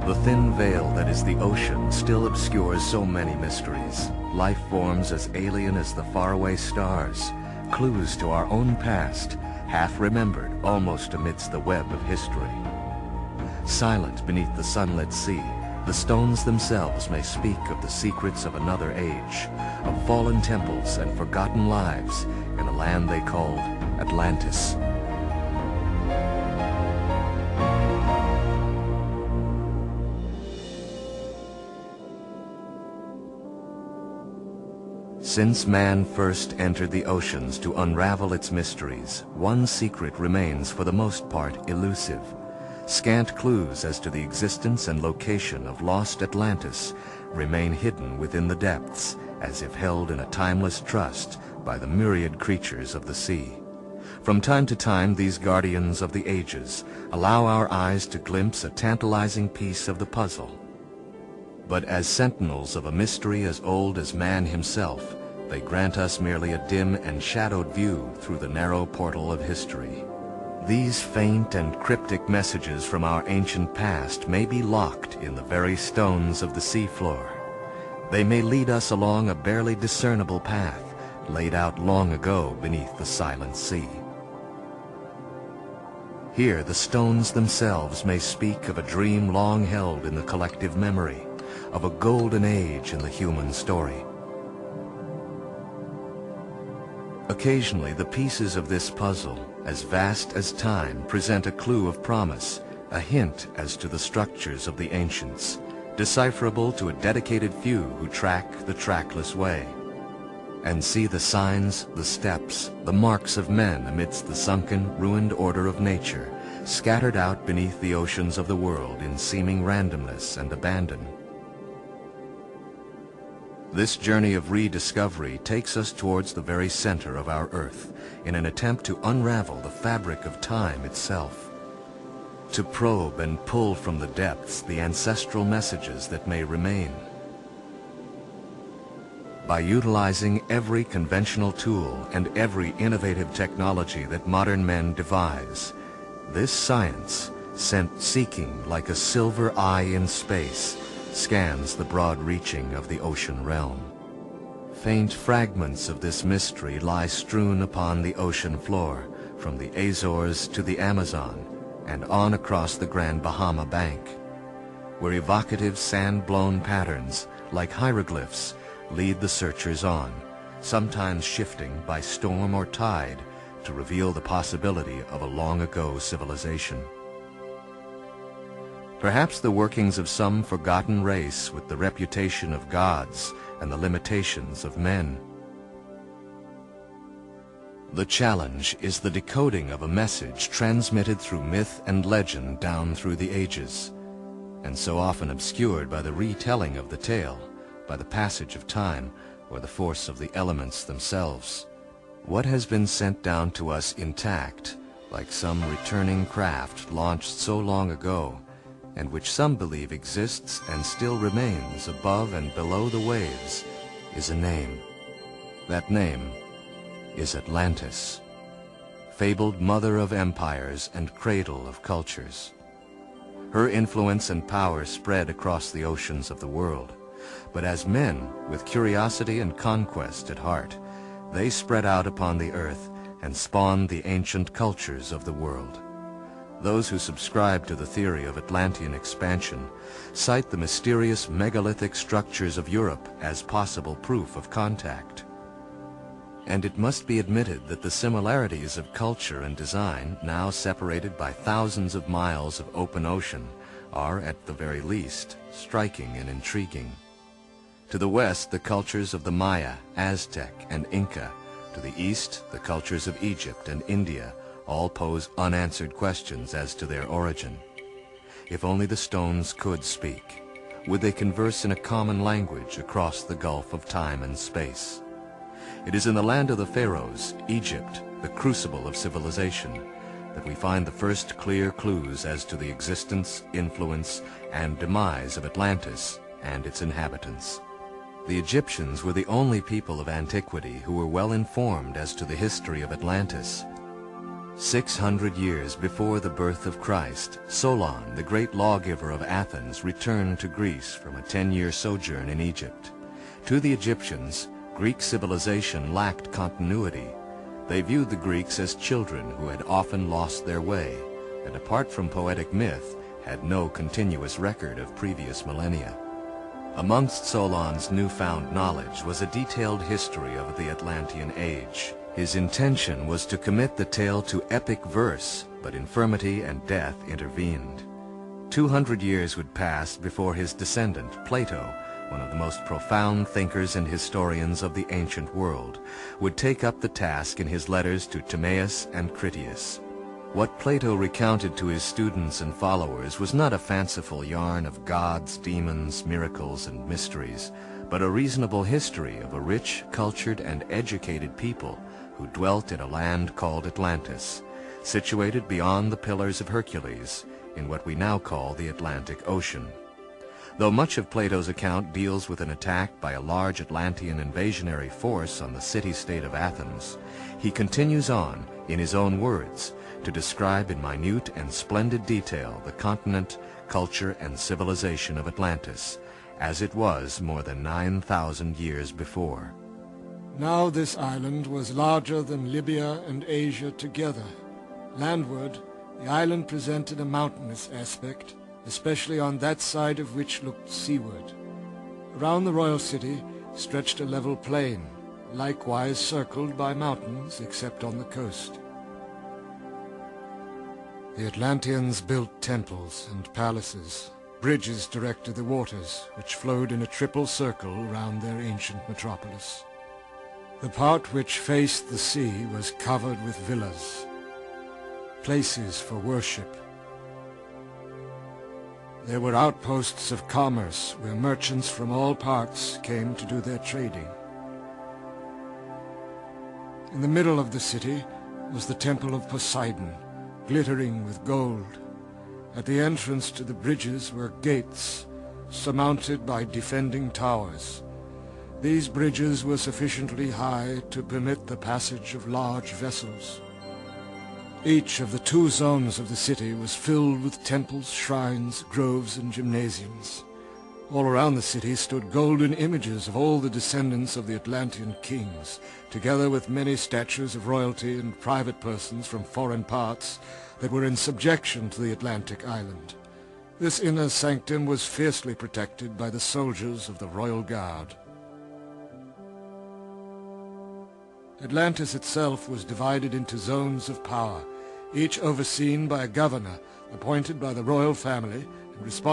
The thin veil that is the ocean still obscures so many mysteries. Life forms as alien as the faraway stars, clues to our own past, half remembered almost amidst the web of history. Silent beneath the sunlit sea, the stones themselves may speak of the secrets of another age, of fallen temples and forgotten lives in a land they called Atlantis. Since man first entered the oceans to unravel its mysteries, one secret remains for the most part elusive. Scant clues as to the existence and location of lost Atlantis remain hidden within the depths, as if held in a timeless trust by the myriad creatures of the sea. From time to time, these guardians of the ages allow our eyes to glimpse a tantalizing piece of the puzzle. But as sentinels of a mystery as old as man himself, they grant us merely a dim and shadowed view through the narrow portal of history. These faint and cryptic messages from our ancient past may be locked in the very stones of the seafloor. They may lead us along a barely discernible path laid out long ago beneath the silent sea. Here the stones themselves may speak of a dream long held in the collective memory, of a golden age in the human story. Occasionally, the pieces of this puzzle, as vast as time, present a clue of promise, a hint as to the structures of the ancients, decipherable to a dedicated few who track the trackless way, and see the signs, the steps, the marks of men amidst the sunken, ruined order of nature, scattered out beneath the oceans of the world in seeming randomness and abandon. This journey of rediscovery takes us towards the very center of our Earth in an attempt to unravel the fabric of time itself, to probe and pull from the depths the ancestral messages that may remain. By utilizing every conventional tool and every innovative technology that modern men devise, this science, sent seeking like a silver eye in space, scans the broad reaching of the ocean realm. Faint fragments of this mystery lie strewn upon the ocean floor, from the Azores to the Amazon, and on across the Grand Bahama Bank, where evocative sand-blown patterns, like hieroglyphs, lead the searchers on, sometimes shifting by storm or tide to reveal the possibility of a long-ago civilization. Perhaps the workings of some forgotten race with the reputation of gods and the limitations of men. The challenge is the decoding of a message transmitted through myth and legend down through the ages, and so often obscured by the retelling of the tale, by the passage of time, or the force of the elements themselves. What has been sent down to us intact, like some returning craft launched so long ago, and which some believe exists and still remains above and below the waves, is a name. That name is Atlantis, fabled mother of empires and cradle of cultures. Her influence and power spread across the oceans of the world, but as men with curiosity and conquest at heart, they spread out upon the earth and spawned the ancient cultures of the world. Those who subscribe to the theory of Atlantean expansion cite the mysterious megalithic structures of Europe as possible proof of contact. And it must be admitted that the similarities of culture and design, now separated by thousands of miles of open ocean, are, at the very least, striking and intriguing. To the west, the cultures of the Maya, Aztec, and Inca. To the east, the cultures of Egypt and India all pose unanswered questions as to their origin. If only the stones could speak, would they converse in a common language across the gulf of time and space? It is in the land of the pharaohs, Egypt, the crucible of civilization, that we find the first clear clues as to the existence, influence, and demise of Atlantis and its inhabitants. The Egyptians were the only people of antiquity who were well informed as to the history of Atlantis. 600 years before the birth of Christ, Solon, the great lawgiver of Athens, returned to Greece from a 10-year sojourn in Egypt. To the Egyptians, Greek civilization lacked continuity. They viewed the Greeks as children who had often lost their way, and apart from poetic myth, had no continuous record of previous millennia. Amongst Solon's newfound knowledge was a detailed history of the Atlantean age. His intention was to commit the tale to epic verse, but infirmity and death intervened. 200 years would pass before his descendant, Plato, one of the most profound thinkers and historians of the ancient world, would take up the task in his letters to Timaeus and Critias. What Plato recounted to his students and followers was not a fanciful yarn of gods, demons, miracles, and mysteries, but a reasonable history of a rich, cultured, and educated people who dwelt in a land called Atlantis, situated beyond the Pillars of Hercules, in what we now call the Atlantic Ocean. Though much of Plato's account deals with an attack by a large Atlantean invasionary force on the city-state of Athens, he continues on, in his own words, to describe in minute and splendid detail the continent, culture, and civilization of Atlantis, as it was more than 9,000 years before. Now this island was larger than Libya and Asia together. Landward, the island presented a mountainous aspect, especially on that side of which looked seaward. Around the royal city stretched a level plain, likewise circled by mountains except on the coast. The Atlanteans built temples and palaces. Bridges directed the waters, which flowed in a triple circle around their ancient metropolis. The part which faced the sea was covered with villas, places for worship. There were outposts of commerce where merchants from all parts came to do their trading. In the middle of the city was the Temple of Poseidon, glittering with gold. At the entrance to the bridges were gates, surmounted by defending towers. These bridges were sufficiently high to permit the passage of large vessels. Each of the 2 zones of the city was filled with temples, shrines, groves, and gymnasiums. All around the city stood golden images of all the descendants of the Atlantean kings, together with many statues of royalty and private persons from foreign parts that were in subjection to the Atlantic island. This inner sanctum was fiercely protected by the soldiers of the Royal Guard. Atlantis itself was divided into zones of power, each overseen by a governor appointed by the royal family and responsible